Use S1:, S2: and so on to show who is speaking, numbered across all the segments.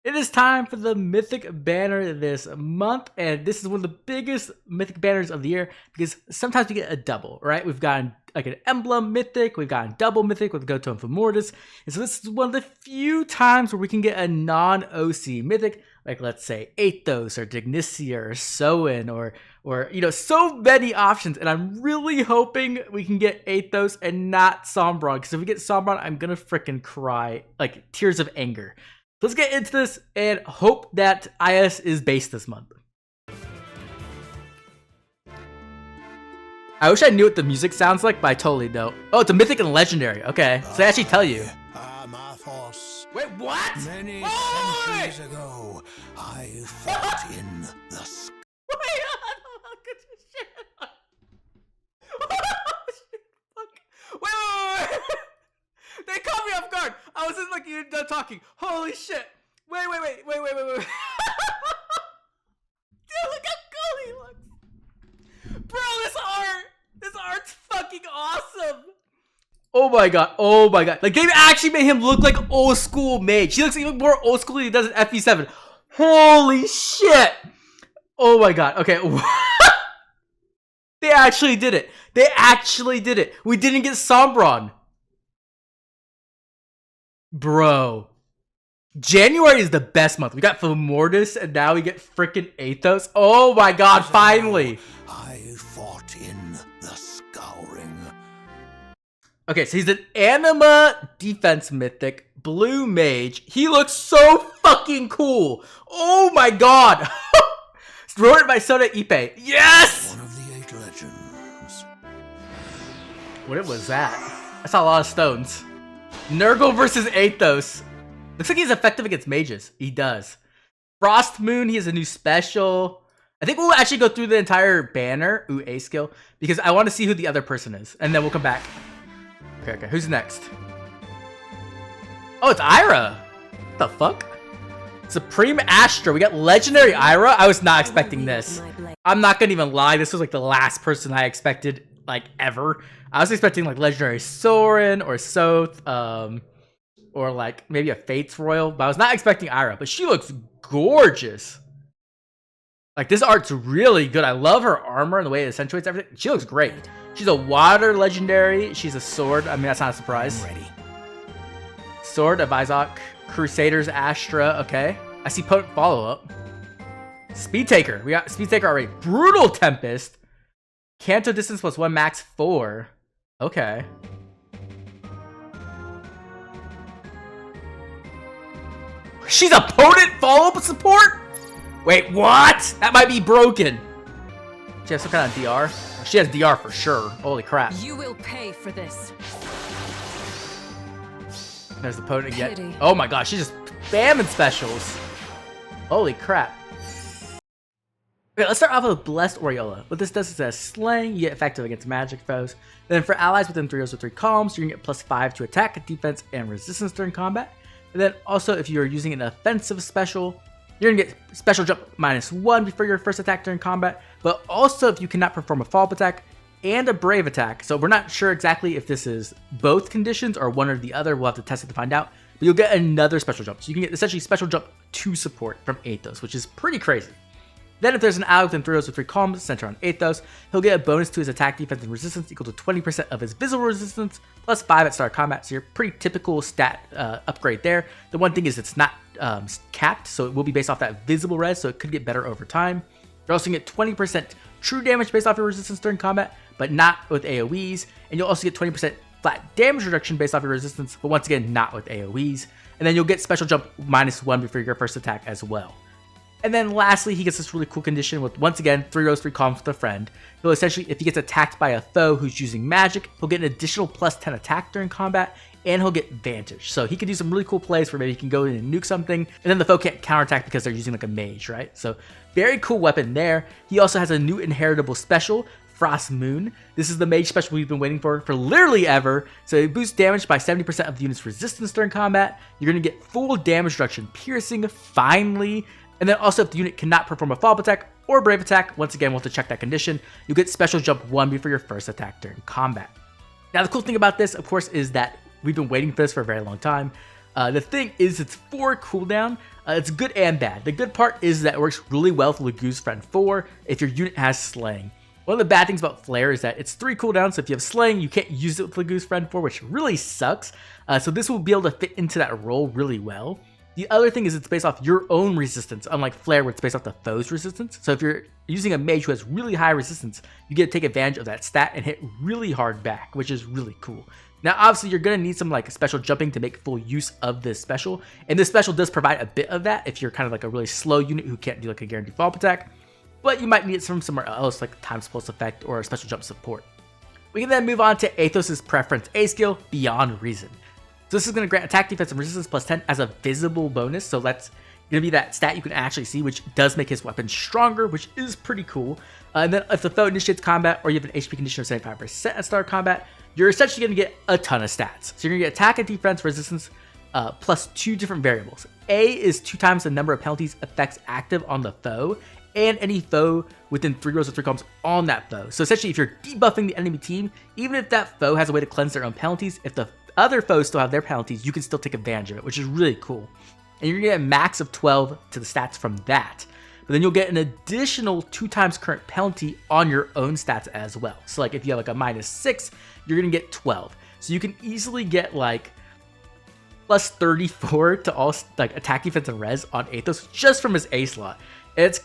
S1: It is time for the Mythic banner this month, and this is one of the biggest Mythic banners of the year because sometimes we get a double, right? We've gotten like an Emblem Mythic, we've gotten double Mythic with Goto and Femordis, and so this is one of the few times where we can get a non-OC Mythic, like let's say Athos or Dignicia or Soin or you know, so many options, and I'm really hoping we can get Athos and not Sombron, because if we get Sombron, I'm gonna freaking cry, like tears of anger. Let's get into this and hope that IS is based this month. I wish I knew what the music sounds like, but I totally don't. Oh, it's a Mythic and Legendary. Okay, so they actually tell you.
S2: I'm Athos.
S1: Wait, what?
S2: Many centuries ago, I fought in the sky.
S1: Wait, look at this shit. Wait. They caught me off guard. I wasn't like you done talking. Holy shit. Wait. Dude, look how cool he looks. Bro, this art's fucking awesome. Oh my god. Like, they actually made him look like old school mage. He looks even more old school than he does in FE7. Holy shit. Oh my god. Okay. They actually did it. We didn't get Sombron. Bro. January is the best month. We got Femordis and now we get freaking Athos. Oh my god, finally.
S2: I fought in the scouring.
S1: Okay, so he's an Anima defense mythic, blue mage. He looks so fucking cool. Oh my god. Wrote by Soda Ipe. Yes!
S2: One of the 8 legends.
S1: What was that? I saw a lot of stones. Nurgle versus Athos. Looks like he's effective against mages. He does. Frost Moon, he has a new special. I think we'll actually go through the entire banner. Ooh, A skill. Because I want to see who the other person is. And then we'll come back. Okay. Who's next? Oh, it's Ayra. What the fuck? Supreme Astra. We got Legendary Ayra. I was not expecting this. I'm not gonna even lie. This was like the last person I expected, like, ever. I was expecting like Legendary Sorin or Soth, or like maybe a Fates Royal, but I was not expecting Ayra. But she looks gorgeous. Like, this art's really good. I love her armor and the way it accentuates everything. She looks great. She's a water legendary. She's a sword. I mean, that's not a surprise.
S2: I'm ready.
S1: Sword of Izok. Crusaders Astra. Okay. I see potent follow-up. Speed Taker. We got Speed Taker already. Brutal Tempest. Canto distance plus 1 max 4. Okay. She's a potent follow-up support? Wait, what? That might be broken. She has some kind of DR? She has DR for sure. Holy crap.
S3: You will pay for this.
S1: There's the potent again. Oh my gosh, she's just spamming specials. Holy crap. Okay, let's start off with Blessed Aureola. What this does is a slaying, you get effective against magic foes. Then for allies within 3 rows with 3 columns, you're gonna get +5 to attack, defense, and resistance during combat. And then also, if you're using an offensive special, you're gonna get special jump -1 before your first attack during combat. But also, if you cannot perform a follow-up attack and a brave attack, so we're not sure exactly if this is both conditions or one or the other. We'll have to test it to find out. But you'll get another special jump. So you can get essentially special jump 2 support from Athos, which is pretty crazy. Then if there's an ally within 3 rows with 3 columns centered on Athos, he'll get a bonus to his attack, defense, and resistance equal to 20% of his visible resistance, +5 at start of combat. So your pretty typical stat upgrade there. The one thing is it's not capped, so it will be based off that visible res, so it could get better over time. You're also going to get 20% true damage based off your resistance during combat, but not with AoEs. And you'll also get 20% flat damage reduction based off your resistance, but once again, not with AoEs. And then you'll get special jump -1 before your first attack as well. And then lastly, he gets this really cool condition with, once again, 3 rows, 3 columns with a friend. He'll essentially, if he gets attacked by a foe who's using magic, he'll get an additional +10 attack during combat, and he'll get Vantage. So he could do some really cool plays where maybe he can go in and nuke something, and then the foe can't counterattack because they're using like a mage, right? So very cool weapon there. He also has a new inheritable special, Frost Moon. This is the mage special we've been waiting for literally ever. So it boosts damage by 70% of the unit's resistance during combat. You're going to get full damage reduction, piercing, finally. And then also, if the unit cannot perform a follow-up attack or brave attack, once again, we'll have to check that condition, you'll get special jump 1 before your first attack during combat. Now, the cool thing about this, of course, is that we've been waiting for this for a very long time. The thing is, it's 4 cooldown. It's good and bad. The good part is that it works really well with Lagu's Friend 4 if your unit has Slaying. One of the bad things about Flare is that it's 3 cooldowns, so if you have Slaying, you can't use it with Lagu's Friend 4, which really sucks. So this will be able to fit into that role really well. The other thing is it's based off your own resistance, unlike Flare where it's based off the foe's resistance. So if you're using a mage who has really high resistance, you get to take advantage of that stat and hit really hard back, which is really cool. Now, obviously, you're going to need some like special jumping to make full use of this special, and this special does provide a bit of that if you're kind of like a really slow unit who can't do like a guaranteed follow-up attack, but you might need it from somewhere else like time explosive effect or a special jump support. We can then move on to Athos' preference A skill, Beyond Reason. So this is going to grant attack, defense, and resistance plus 10 as a visible bonus, so that's going to be that stat you can actually see, which does make his weapon stronger, which is pretty cool. And then if the foe initiates combat or you have an HP condition of 75% at start of combat, you're essentially going to get a ton of stats. So you're going to get attack and defense, resistance, plus 2 different variables. A is 2 times the number of penalties effects active on the foe, and any foe within 3 rows or 3 columns on that foe. So essentially, if you're debuffing the enemy team, even if that foe has a way to cleanse their own penalties, if the other foes still have their penalties, you can still take advantage of it, which is really cool. And you're going to get a max of 12 to the stats from that. But then you'll get an additional 2 times current penalty on your own stats as well. So like if you have like a -6, you're going to get 12. So you can easily get like plus 34 to all like attack, defense, and res on Athos just from his A slot. It's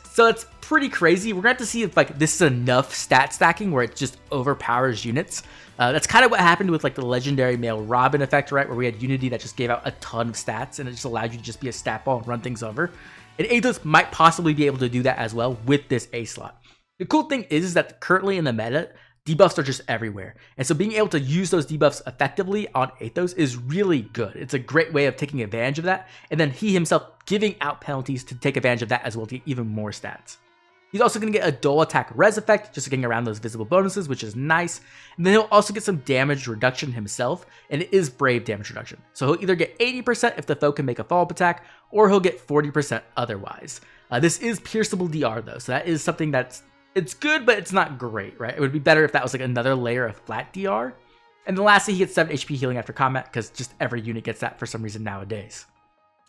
S1: pretty crazy. We're going to have to see if like this is enough stat stacking where it just overpowers units. That's kind of what happened with like the legendary male Robin effect, right? Where we had Unity that just gave out a ton of stats and it just allowed you to just be a stat ball and run things over. And Athos might possibly be able to do that as well with this A slot. The cool thing is that currently in the meta, debuffs are just everywhere. And so being able to use those debuffs effectively on Athos is really good. It's a great way of taking advantage of that. And then he himself giving out penalties to take advantage of that as well to get even more stats. He's also going to get a dual attack res effect, just getting around those visible bonuses, which is nice. And then he'll also get some damage reduction himself, and it is brave damage reduction. So he'll either get 80% if the foe can make a follow-up attack, or he'll get 40% otherwise. This is pierceable DR though, so that is something it's good, but it's not great, right? It would be better if that was like another layer of flat DR. And then lastly, he gets 7 HP healing after combat, because just every unit gets that for some reason nowadays.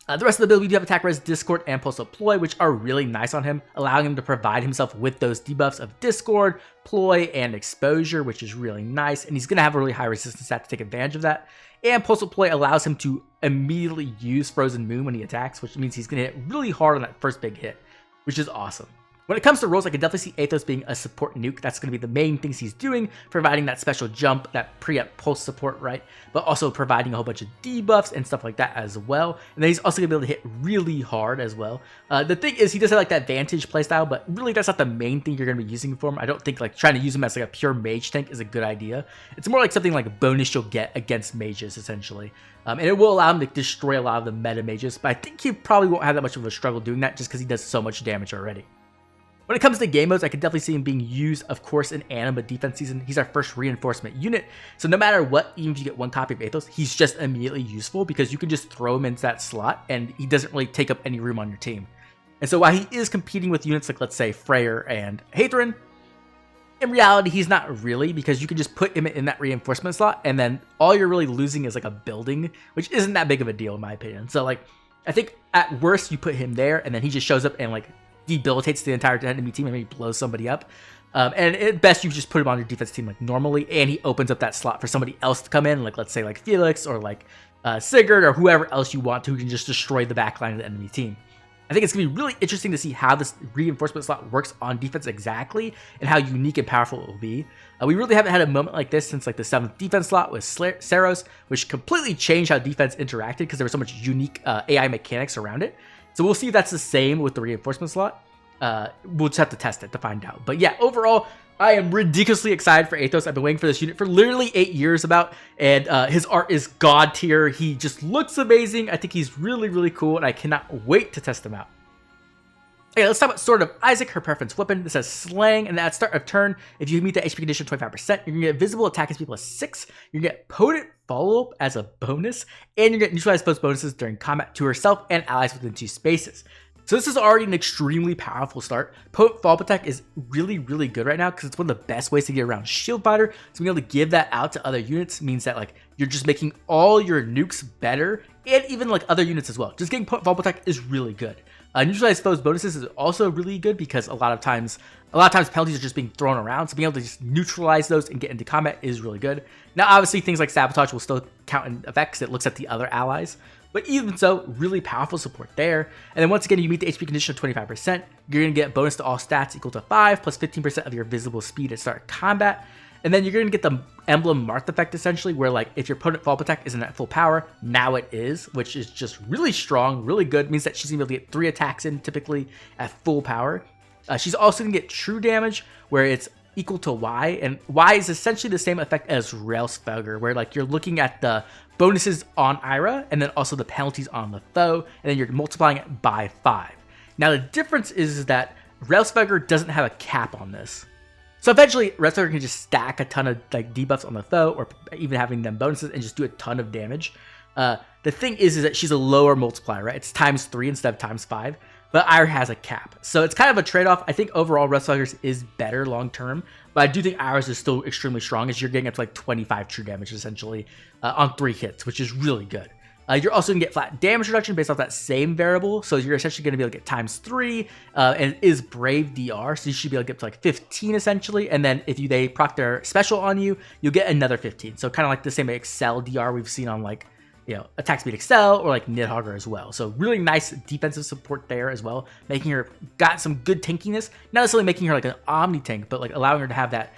S1: The rest of the build, we do have Attack Res, Discord, and Pulse Ploy, which are really nice on him, allowing him to provide himself with those debuffs of Discord, Ploy, and Exposure, which is really nice, and he's going to have a really high resistance stat to take advantage of that. And Pulse Ploy allows him to immediately use Frozen Moon when he attacks, which means he's going to hit really hard on that first big hit, which is awesome. When it comes to roles, I can definitely see Athos being a support nuke. That's going to be the main things he's doing, providing that special jump, that pre-up pulse support, right? But also providing a whole bunch of debuffs and stuff like that as well. And then he's also going to be able to hit really hard as well. The thing is, he does have like that Vantage playstyle, but really that's not the main thing you're going to be using for him. I don't think like trying to use him as like a pure mage tank is a good idea. It's more like something like a bonus you'll get against mages, essentially. And it will allow him to destroy a lot of the meta mages, but I think he probably won't have that much of a struggle doing that just because he does so much damage already. When it comes to game modes, I can definitely see him being used, of course, in Anima defense season. He's our first reinforcement unit, so no matter what, even if you get 1 copy of Athos, he's just immediately useful because you can just throw him into that slot and he doesn't really take up any room on your team. And so while he is competing with units like, let's say, Freyr and Hadron, in reality, he's not really, because you can just put him in that reinforcement slot and then all you're really losing is like a building, which isn't that big of a deal in my opinion. So like, I think at worst you put him there and then he just shows up and like debilitates the entire enemy team and maybe blows somebody up. And at best, you just put him on your defense team like normally, and he opens up that slot for somebody else to come in, like let's say like Felix or like Sigurd or whoever else you want to, who can just destroy the backline of the enemy team. I think it's going to be really interesting to see how this reinforcement slot works on defense exactly and how unique and powerful it will be. We really haven't had a moment like this since like the 7th defense slot with Saros, which completely changed how defense interacted because there was so much unique AI mechanics around it. So we'll see if that's the same with the reinforcement slot. We'll just have to test it to find out. But yeah, overall, I am ridiculously excited for Athos. I've been waiting for this unit for literally 8 years and his art is god tier. He just looks amazing. I think he's really, really cool, and I cannot wait to test him out. Okay, let's talk about Sword of Isaac, her preference weapon. This has Slang, and at start of turn, if you meet the HP condition 25%, you're going to get visible attack and speed plus 6. You're going to get potent follow-up as a bonus, and you're going to get neutralize foes bonuses during combat to herself and allies within 2 spaces. So this is already an extremely powerful start. Potent Fall Protect is really, really good right now because it's one of the best ways to get around Shield Fighter. So being able to give that out to other units means that like you're just making all your nukes better and even like other units as well. Just getting Potent Fall Protect is really good. Neutralize foes bonuses is also really good because a lot of times penalties are just being thrown around. So being able to just neutralize those and get into combat is really good. Now obviously things like Sabotage will still count in effect because it looks at the other allies. But even so, really powerful support there. And then once again, you meet the HP condition of 25%. You're going to get bonus to all stats equal to 5 plus 15% of your visible speed at start combat. And then you're going to get the Emblem Marth effect essentially, where like if your opponent Fall Protect isn't at full power, now it is, which is just really strong, really good. It means that she's going to be able to get 3 attacks in typically at full power. She's also going to get true damage, where it's equal to Y, and Y is essentially the same effect as Railsfelger, where like you're looking at the bonuses on Ayra and then also the penalties on the foe, and then you're multiplying it by 5. Now the difference is that Railsfelger doesn't have a cap on this. So eventually Railsfelger can just stack a ton of like debuffs on the foe, or even having them bonuses and just do a ton of damage. The thing is that she's a lower multiplier, right? It's ×3 instead of ×5. But Ayra has a cap. So it's kind of a trade-off. I think overall Railsfelger's is better long-term, but I do think Ayra's is still extremely strong as you're getting up to like 25 true damage essentially on 3 hits, which is really good. You're also going to get flat damage reduction based off that same variable, so you're essentially going to be able to get ×3, and it is Brave DR, so you should be able to get to like 15 essentially, and then if they proc their special on you, you'll get another 15. So kind of like the same Excel DR we've seen on like, you know, Attack Speed Excel or like Nidhogger as well. So really nice defensive support there as well, making her got some good tankiness, not necessarily making her like an Omni tank, but like allowing her to have that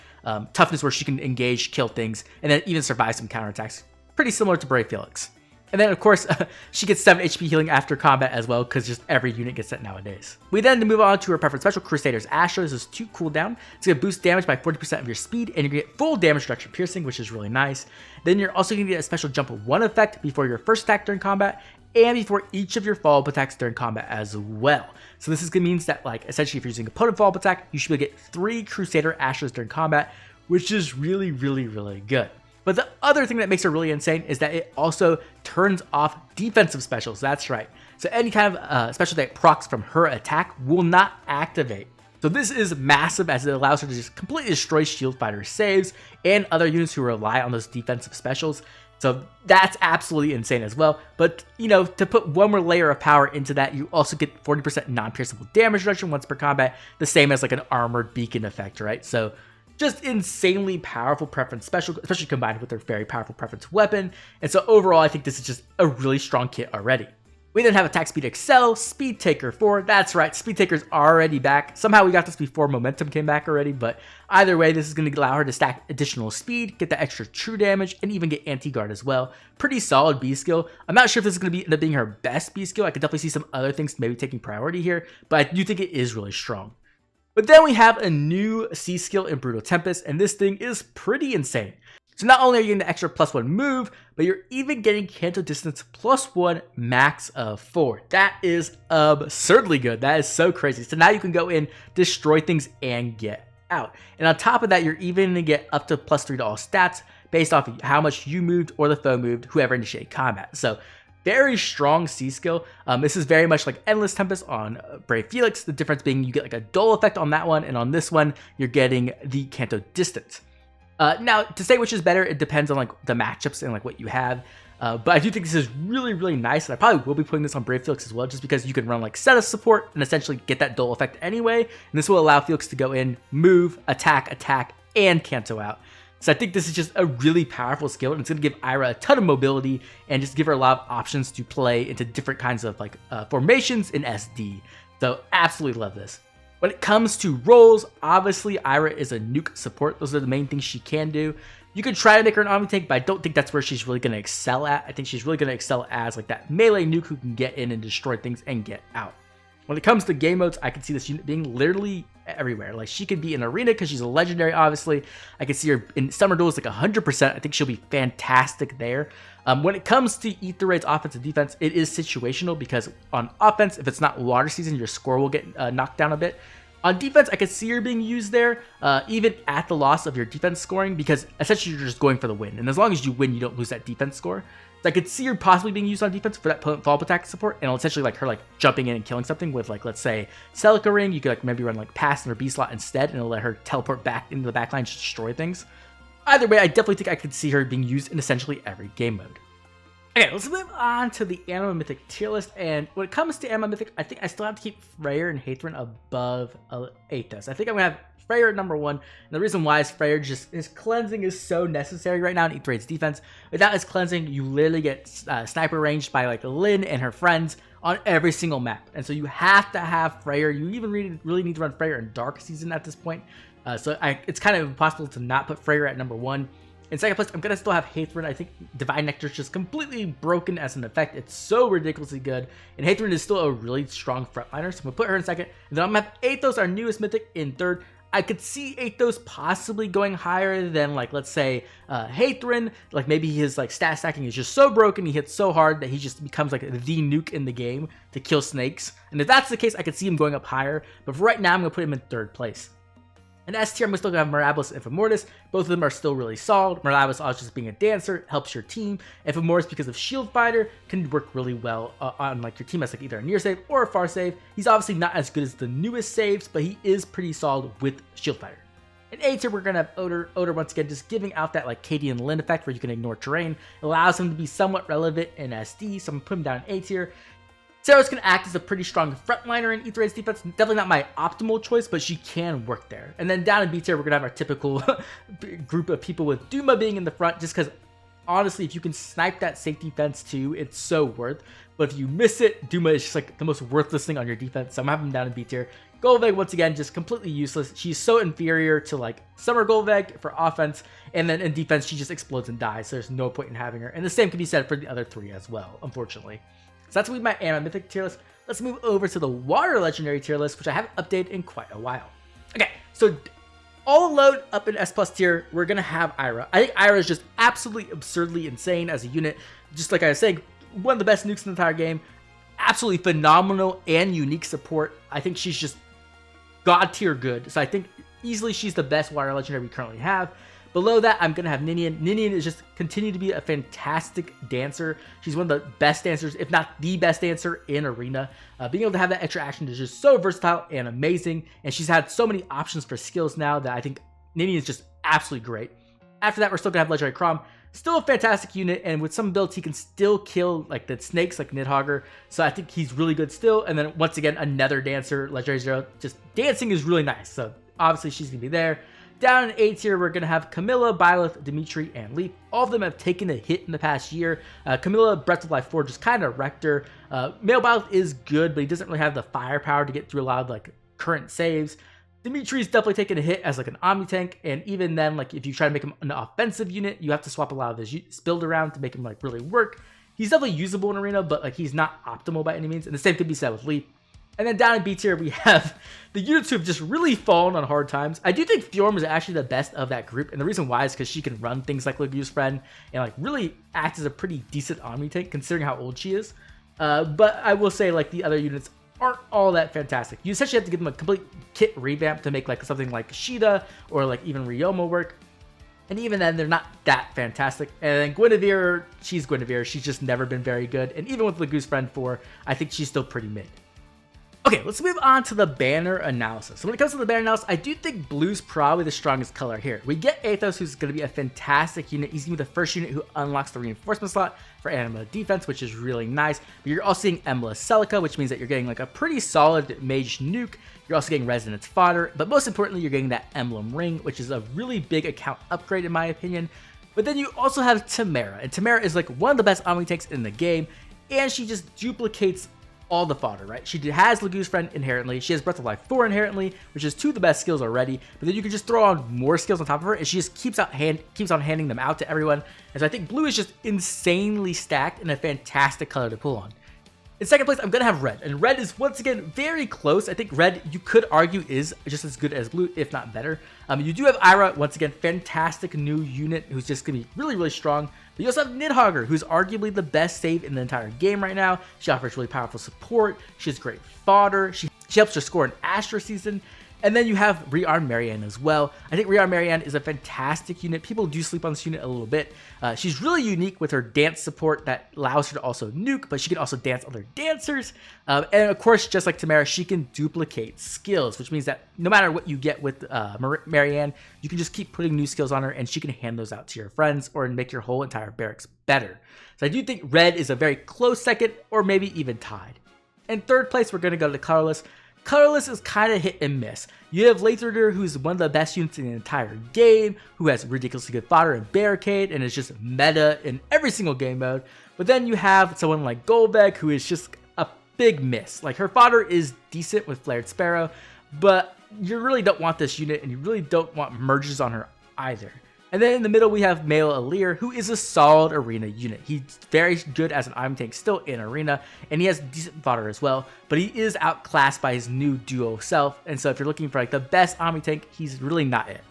S1: toughness where she can engage, kill things, and then even survive some counterattacks. Pretty similar to Brave Felix. And then, of course, she gets 7 HP healing after combat as well, because just every unit gets that nowadays. We then move on to her preferred special, Crusader's Astra. This is 2 cooldown. It's going to boost damage by 40% of your speed, and you're going to get full damage reduction piercing, which is really nice. Then you're also going to get a special jump of 1 effect before your first attack during combat, and before each of your follow-up attacks during combat as well. So this is going to mean that, like, essentially if you're using a potent follow-up attack, you should be able to get 3 Crusader Astras during combat, which is really, really, really good. But the other thing that makes her really insane is that it also turns off defensive specials. That's right. So any kind of special that procs from her attack will not activate. So this is massive as it allows her to just completely destroy Shield Fighter saves and other units who rely on those defensive specials. So that's absolutely insane as well. But, you know, to put one more layer of power into that, you also get 40% non-pierceable damage reduction once per combat, the same as like an armored beacon effect, right? So just insanely powerful preference special, especially combined with their very powerful preference weapon. And so overall, I think this is just a really strong kit already. We then have Attack Speed Excel, Speed Taker 4. That's right, Speed Taker's already back. Somehow we got this before Momentum came back already, but either way, this is going to allow her to stack additional speed, get that extra true damage, and even get anti-guard as well. Pretty solid B skill. I'm not sure if this is going to end up being her best B skill. I could definitely see some other things maybe taking priority here, but I do think it is really strong. But then we have a new C skill in Brutal Tempest, and this thing is pretty insane. So not only are you getting the extra +1 move, but you're even getting Canto Distance +1 max of 4. That is absurdly good. That is so crazy. So now you can go in, destroy things, and get out. And on top of that, you're even going to get up to +3 to all stats based off of how much you moved or the foe moved, whoever initiated combat. So very strong C skill. This is very much like Endless Tempest on Brave Felix. The difference being you get like a dull effect on that one, and on this one, you're getting the Canto Distance. Now, to say which is better, it depends on like the matchups and like what you have. But I do think this is really, really nice, and I probably will be putting this on Brave Felix as well, just because you can run like Set of Support and essentially get that dull effect anyway. And this will allow Felix to go in, move, attack, and Canto out. So I think this is just a really powerful skill, and it's going to give Ayra a ton of mobility and just give her a lot of options to play into different kinds of like formations in SD. So absolutely love this. When it comes to roles, obviously Ayra is a nuke support. Those are the main things she can do. You can try to make her an Omni tank, but I don't think that's where she's really going to excel at. I think she's really going to excel as like that melee nuke who can get in and destroy things and get out. When it comes to game modes, I can see this unit being literally everywhere. Like, she could be in arena because she's a legendary, obviously. I can see her in summer duels like 100%. I think she'll be fantastic there. When it comes to Ether Raid's offense and defense, it is situational because on offense, if it's not water season, your score will get knocked down a bit. On defense, I could see her being used there, even at the loss of your defense scoring, because essentially you're just going for the win. And as long as you win, you don't lose that defense score. So I could see her possibly being used on defense for that follow-up attack support, and essentially like her like jumping in and killing something with like, let's say, Celica Ring. You could like maybe run like past in her B slot instead, and it'll let her teleport back into the backline to destroy things. Either way, I definitely think I could see her being used in essentially every game mode. Okay, let's move on to the Anima Mythic tier list, and when it comes to Anima Mythic, I think I still have to keep Freyr and Hathrin above Athos. I think I'm going to have Freyr at number 1, and the reason why is Freyr his cleansing is so necessary right now in E3's defense. Without his cleansing, you literally get sniper ranged by like Lyn and her friends on every single map, and so you have to have Freyr. You even really need to run Freyr in Dark Season at this point, so it's kind of impossible to not put Freyr at number 1. In second place, I'm going to still have Hathrin. I think Divine Nectar is just completely broken as an effect. It's so ridiculously good. And Hathrin is still a really strong frontliner, so I'm going to put her in second. And then I'm going to have Athos, our newest mythic, in third. I could see Athos possibly going higher than, like, let's say, Hathrin. Like, maybe his, like, stat stacking is just so broken, he hits so hard that he just becomes, like, the nuke in the game to kill snakes. And if that's the case, I could see him going up higher. But for right now, I'm going to put him in third place. And S tier, I'm still going to have Mirabilis and Femoris. Both of them are still really solid. Mirabilis, also just being a dancer, helps your team. And Femoris, because of Shield Fighter, can work really well on like your team as like either a near save or a far save. He's obviously not as good as the newest saves, but he is pretty solid with Shield Fighter. In A tier, we're going to have Odor once again, just giving out that like Katie and Lyn effect where you can ignore terrain. It allows him to be somewhat relevant in SD, so I'm going to put him down in A tier. Sarah's going to act as a pretty strong frontliner in E3's defense. Definitely not my optimal choice, but she can work there. And then down in B tier, we're going to have our typical group of people with Duma being in the front, just because, honestly, if you can snipe that safety fence too, it's so worth. But if you miss it, Duma is just like the most worthless thing on your defense, so I'm having him down in B tier. Golveg, once again, just completely useless. She's so inferior to like Summer Golveg for offense, and then in defense, she just explodes and dies, so there's no point in having her. And the same can be said for the other three as well, unfortunately. So that's my Anima Mythic tier list. Let's move over to the Water Legendary tier list, which I haven't updated in quite a while. Okay, so all alone up in S+ tier, we're going to have Ayra. I think Ayra is just absolutely absurdly insane as a unit. Just like I was saying, one of the best nukes in the entire game. Absolutely phenomenal and unique support. I think she's just god tier good. So I think easily she's the best Water Legendary we currently have. Below that, I'm going to have Ninian. Ninian is just continue to be a fantastic dancer. She's one of the best dancers, if not the best dancer in Arena. Being able to have that extra action is just so versatile and amazing. And she's had so many options for skills now that I think Ninian is just absolutely great. After that, we're still going to have Legendary Crom. Still a fantastic unit, and with some builds, he can still kill like the snakes like Nidhogger. So I think he's really good still. And then once again, another dancer, Legendary Zero. Just dancing is really nice. So obviously she's going to be there. Down in A tier, we're going to have Camilla, Byleth, Dimitri, and Leaf. All of them have taken a hit in the past year. Camilla, Breath of Life 4 just kind of wrecked her. Male Byleth is good, but he doesn't really have the firepower to get through a lot of like current saves. Dimitri's definitely taken a hit as like an Omni tank, and even then, like if you try to make him an offensive unit, you have to swap a lot of his build around to make him like really work. He's definitely usable in Arena, but like he's not optimal by any means, and the same could be said with Leaf. And then down in B tier, we have the units who have just really fallen on hard times. I do think Fjorm is actually the best of that group, and the reason why is because she can run things like Lague's Friend and like really act as a pretty decent Omni tank considering how old she is. But I will say like the other units aren't all that fantastic. You essentially have to give them a complete kit revamp to make like something like Sheeta or like even Ryoma work. And even then, they're not that fantastic. And then Guinevere, she's Guinevere. She's just never been very good. And even with Lague's Friend 4, I think she's still pretty mid. Okay, let's move on to the banner analysis. So when it comes to the banner analysis, I do think blue's probably the strongest color here. We get Athos, who's going to be a fantastic unit. He's going to be the first unit who unlocks the reinforcement slot for Anima defense, which is really nice. But you're also seeing Emblem Celica, which means that you're getting like a pretty solid mage nuke. You're also getting Resonance Fodder, but most importantly, you're getting that Emblem Ring, which is a really big account upgrade in my opinion. But then you also have Tamara, and Tamara is like one of the best Omni tanks in the game, and she just duplicates all the fodder, right? She has Lague's Friend inherently. She has Breath of Life 4 inherently, which is two of the best skills already. But then you can just throw on more skills on top of her, and she just keeps on handing them out to everyone. And so I think blue is just insanely stacked and a fantastic color to pull on. In second place, I'm going to have red. And red is, once again, very close. I think red, you could argue, is just as good as blue, if not better. You do have Ayra, once again, fantastic new unit who's just going to be really, really strong. But you also have Nidhogger, who's arguably the best save in the entire game right now. She offers really powerful support. She has great fodder. She helps her score in Astra Season. And then you have Rearm Marianne as well. I think Rearm Marianne is a fantastic unit. People do sleep on this unit a little bit. She's really unique with her dance support that allows her to also nuke, but she can also dance other dancers. And of course, just like Tamara, she can duplicate skills, which means that no matter what you get with Marianne, you can just keep putting new skills on her and she can hand those out to your friends or make your whole entire barracks better. So I do think red is a very close second or maybe even tied. In third place, we're going to go to colorless. Colorless is kind of hit and miss. You have Lathreder, who's one of the best units in the entire game, who has ridiculously good fodder and barricade, and is just meta in every single game mode. But then you have someone like Golbek, who is just a big miss. Like, her fodder is decent with Flared Sparrow, but you really don't want this unit, and you really don't want merges on her either. And then in the middle, we have Male Alir, who is a solid arena unit. He's very good as an item tank still in arena, and he has decent fodder as well, but he is outclassed by his new duo self, and so if you're looking for like the best Omni tank, he's really not it.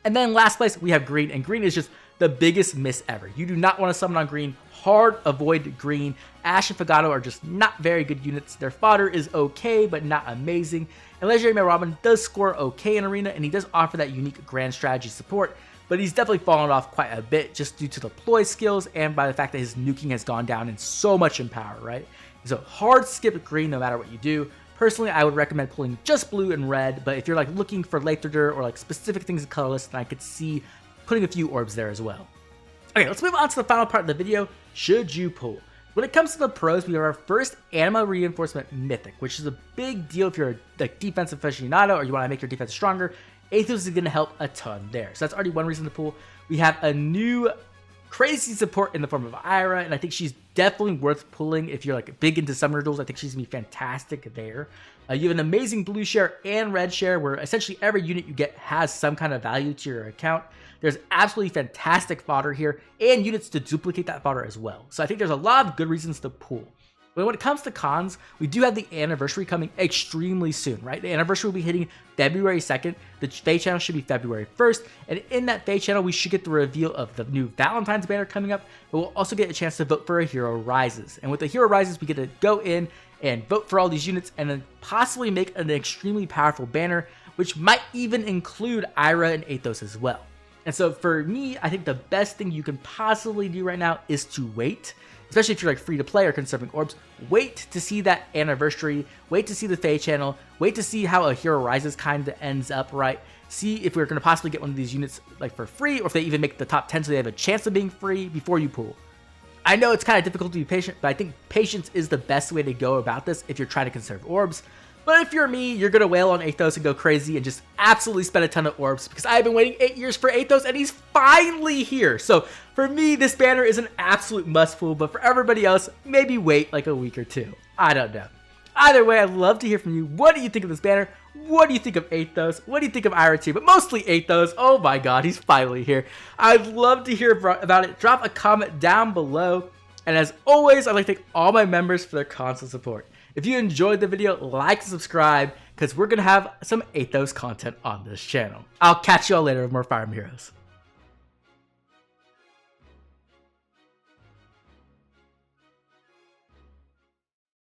S1: And then last place, we have green, and green is just the biggest miss ever. You do not want to summon on green. Hard avoid green. Ash and Fagato are just not very good units. Their fodder is okay, but not amazing. And Legendary Male Robin does score okay in arena, and he does offer that unique grand strategy support, but he's definitely fallen off quite a bit just due to the ploy skills and by the fact that his nuking has gone down in so much in power, right? So hard skip green no matter what you do. Personally, I would recommend pulling just blue and red, but if you're like looking for Lathreder or like specific things in colorless, then I could see putting a few orbs there as well. Okay, let's move on to the final part of the video. Should you pull? When it comes to the pros, we have our first Anima Reinforcement Mythic, which is a big deal if you're a like, defensive aficionado or you want to make your defense stronger. Athos is going to help a ton there. So that's already one reason to pull. We have a new crazy support in the form of Ayra, and I think she's definitely worth pulling if you're like big into summoner duels. I think she's going to be fantastic there. You have an amazing blue share and red share where essentially every unit you get has some kind of value to your account. There's absolutely fantastic fodder here and units to duplicate that fodder as well. So I think there's a lot of good reasons to pull. But when it comes to cons, we do have the anniversary coming extremely soon, right? The anniversary will be hitting February 2nd. The Fade channel should be February 1st. And in that Fade channel, we should get the reveal of the new Valentine's banner coming up. But we'll also get a chance to vote for a Hero Rises. And with the Hero Rises, we get to go in and vote for all these units and then possibly make an extremely powerful banner, which might even include Ayra and Athos as well. And so for me, I think the best thing you can possibly do right now is to wait. Especially if you're like free to play or conserving orbs, wait to see that anniversary, wait to see the Fade channel, wait to see how a Hero Rises kind of ends up, right? See if we're going to possibly get one of these units like for free, or if they even make the top 10 so they have a chance of being free before you pull. I know it's kind of difficult to be patient, but I think patience is the best way to go about this if you're trying to conserve orbs. But if you're me, you're going to wail on Athos and go crazy and just absolutely spend a ton of orbs because I've been waiting 8 years for Athos and he's finally here. So for me, this banner is an absolute must pull, but for everybody else, maybe wait like a week or two. I don't know. Either way, I'd love to hear from you. What do you think of this banner? What do you think of Athos? What do you think of Ayra too? But mostly Athos. Oh my god, he's finally here. I'd love to hear about it. Drop a comment down below. And as always, I'd like to thank all my members for their constant support. If you enjoyed the video, like and subscribe, because we're going to have some Athos content on this channel. I'll catch you all later with more Fire Emblem Heroes.